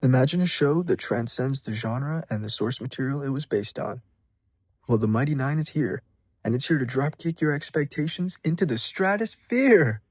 Imagine a show that transcends the genre and the source material it was based on. Well, the Mighty Nein is here, and it's here to dropkick your expectations into the stratosphere!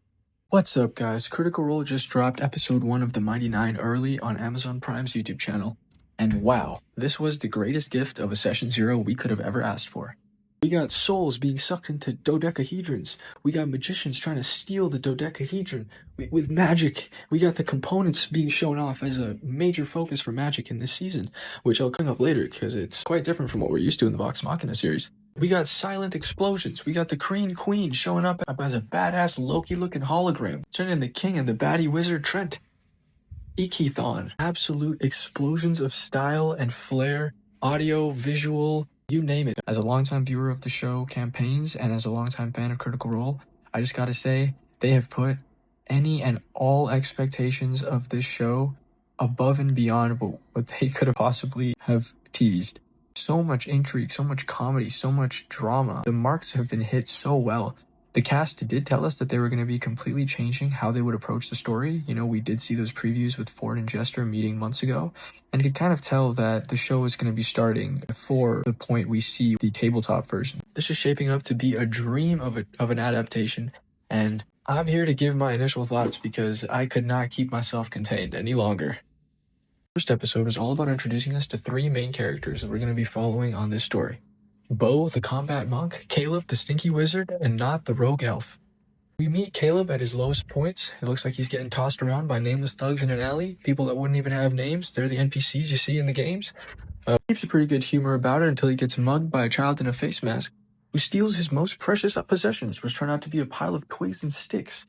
What's up, guys? Critical Role just dropped episode 1 of the Mighty Nein early on Amazon Prime's YouTube channel. And wow, this was the greatest gift of a Session Zero we could have ever asked for. We got souls being sucked into dodecahedrons. We got magicians trying to steal the dodecahedron with magic. We got the components being shown off as a major focus for magic in this season, which I'll come up later because it's quite different from what we're used to in the Vox Machina series. We got silent explosions. We got the Kreen Queen showing up as a badass Loki-looking hologram, turning the king and the baddie wizard Trent. Ikethon. Absolute explosions of style and flair, audio, visual, you name it. As a longtime viewer of the show campaigns and as a longtime fan of Critical Role, I just gotta say, they have put any and all expectations of this show above and beyond what they could have possibly have teased. So much intrigue, so much comedy, so much drama. The marks have been hit so well. The cast did tell us that they were going to be completely changing how they would approach the story. You know, we did see those previews with Ford and Jester meeting months ago, and you could kind of tell that the show is going to be starting before the point we see the tabletop version. This is shaping up to be a dream of an adaptation, and I'm here to give my initial thoughts because I could not keep myself contained any longer. First episode is all about introducing us to 3 main characters that we're going to be following on this story. Bo, the combat monk, Caleb, the stinky wizard, and Not, the rogue elf. We meet Caleb at his lowest points. It looks like he's getting tossed around by nameless thugs in an alley, people that wouldn't even have names. They're the NPCs you see in the games. Keeps a pretty good humor about it until he gets mugged by a child in a face mask, who steals his most precious possessions, which turn out to be a pile of twigs and sticks.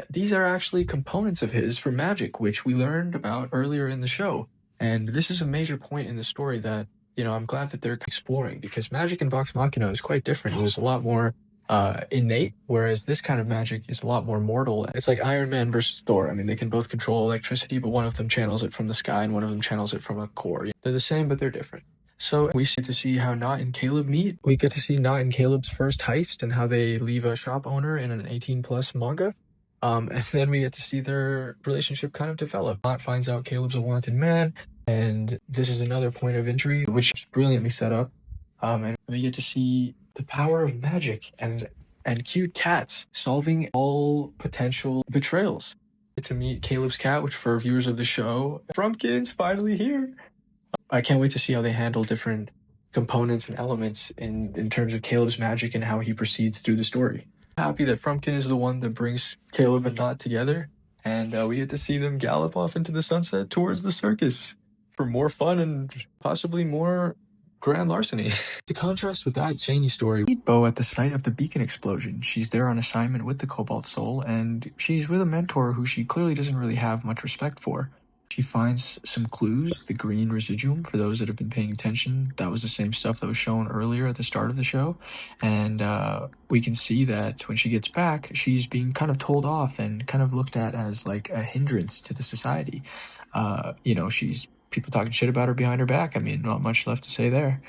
These are actually components of his for magic, which we learned about earlier in the show. And this is a major point in the story that, you know, I'm glad that they're exploring, because magic in Vox Machina is quite different. It was a lot more innate, whereas this kind of magic is a lot more mortal. It's like Iron Man versus Thor. I mean, they can both control electricity, but one of them channels it from the sky and one of them channels it from a core. They're the same, but they're different. So we get to see how Not and Caleb meet. We get to see Not and Caleb's first heist and how they leave a shop owner in an 18+ manga. And then we get to see their relationship kind of develop. Not finds out Caleb's a wanted man, and this is another point of intrigue, which is brilliantly set up. And we get to see the power of magic and cute cats solving all potential betrayals. We get to meet Caleb's cat, which for viewers of the show, Frumpkin's finally here. I can't wait to see how they handle different components and elements in terms of Caleb's magic and how he proceeds through the story. Happy that Frumpkin is the one that brings Caleb and Not together, and we get to see them gallop off into the sunset towards the circus for more fun and possibly more grand larceny. To contrast with that zany story, we meet Bo at the site of the beacon explosion. She's there on assignment with the Cobalt Soul, and she's with a mentor who she clearly doesn't really have much respect for. She finds some clues, the green residuum, for those that have been paying attention. That was the same stuff that was shown earlier at the start of the show. And we can see that when she gets back, she's being kind of told off and kind of looked at as like a hindrance to the society. You know, she's people talking shit about her behind her back. I mean, not much left to say there.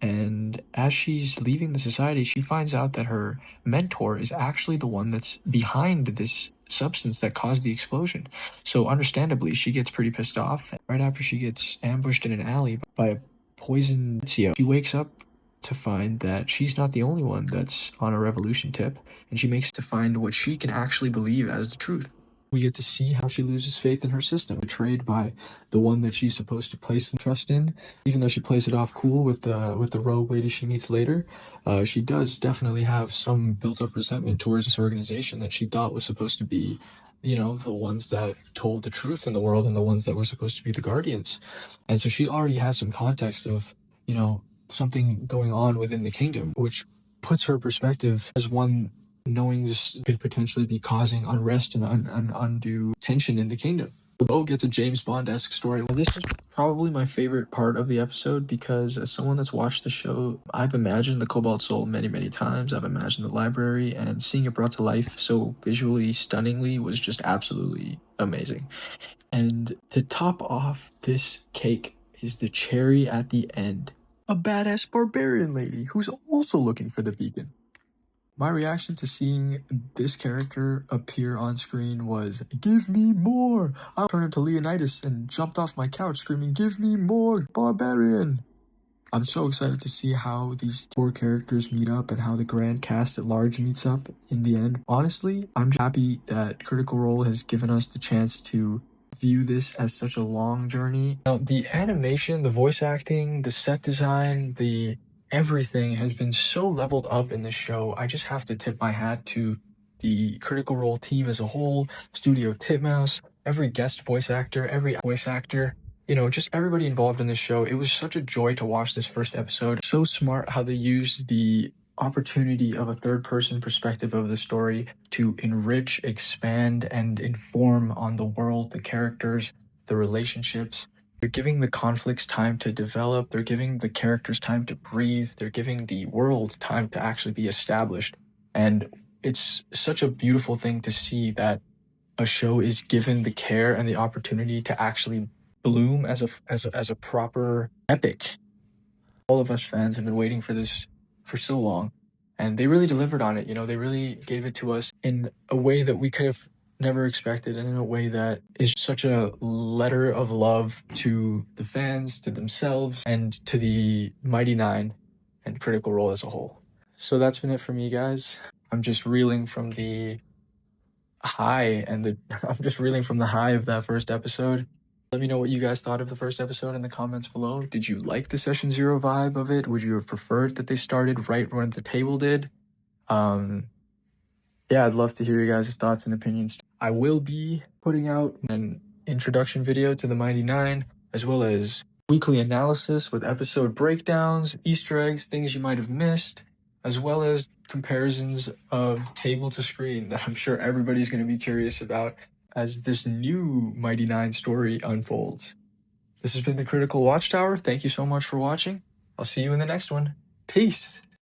And as she's leaving the society, she finds out that her mentor is actually the one that's behind this substance that caused the explosion. So understandably, she gets pretty pissed off. Right after she gets ambushed in an alley by a poison Ezio, she wakes up to find that she's not the only one that's on a revolution tip, and she makes to find what she can actually believe as the truth. We get to see how she loses faith in her system, betrayed by the one that she's supposed to place some trust in. Even though she plays it off cool with the rogue lady she meets later, she does definitely have some built-up resentment towards this organization that she thought was supposed to be, you know, the ones that told the truth in the world and the ones that were supposed to be the guardians. And so she already has some context of, you know, something going on within the kingdom, which puts her perspective as one knowing this could potentially be causing unrest and undue tension in the kingdom. Bo gets a James Bond-esque story. Well, this is probably my favorite part of the episode because as someone that's watched the show, I've imagined the Cobalt Soul many, many times. I've imagined the library, and seeing it brought to life so visually stunningly was just absolutely amazing. And to top off this cake is the cherry at the end. A badass barbarian lady who's also looking for the beacon. My reaction to seeing this character appear on screen was, "Give me more!" I turned into Leonidas and jumped off my couch screaming, "Give me more, barbarian!" I'm so excited to see how these four characters meet up and how the grand cast at large meets up in the end. Honestly, I'm just happy that Critical Role has given us the chance to view this as such a long journey. Now, the animation, the voice acting, the set design, everything has been so leveled up in this show. I just have to tip my hat to the Critical Role team as a whole, Studio Titmouse, every guest voice actor, every voice actor, just everybody involved in this show. It was such a joy to watch this first episode. So smart how they used the opportunity of a third-person perspective of the story to enrich, expand, and inform on the world, the characters, the relationships. They're giving the conflicts time to develop. They're giving the characters time to breathe. They're giving the world time to actually be established. And it's such a beautiful thing to see that a show is given the care and the opportunity to actually bloom as a proper epic. All of us fans have been waiting for this for so long, and they really delivered on it. They really gave it to us in a way that we could have never expected, and in a way that is such a letter of love to the fans, to themselves, and to the Mighty Nein and Critical Role as a whole. So that's been it for me, guys. I'm just reeling from the high I'm just reeling from the high of that first episode. Let me know what you guys thought of the first episode in the comments below. Did you like the Session Zero vibe of it? Would you have preferred that they started right when the table did? Yeah, I'd love to hear your guys' thoughts and opinions. I will be putting out an introduction video to the Mighty Nein, as well as weekly analysis with episode breakdowns, Easter eggs, things you might have missed, as well as comparisons of table to screen that I'm sure everybody's going to be curious about as this new Mighty Nein story unfolds. This has been the Critical Watchtower. Thank you so much for watching. I'll see you in the next one. Peace!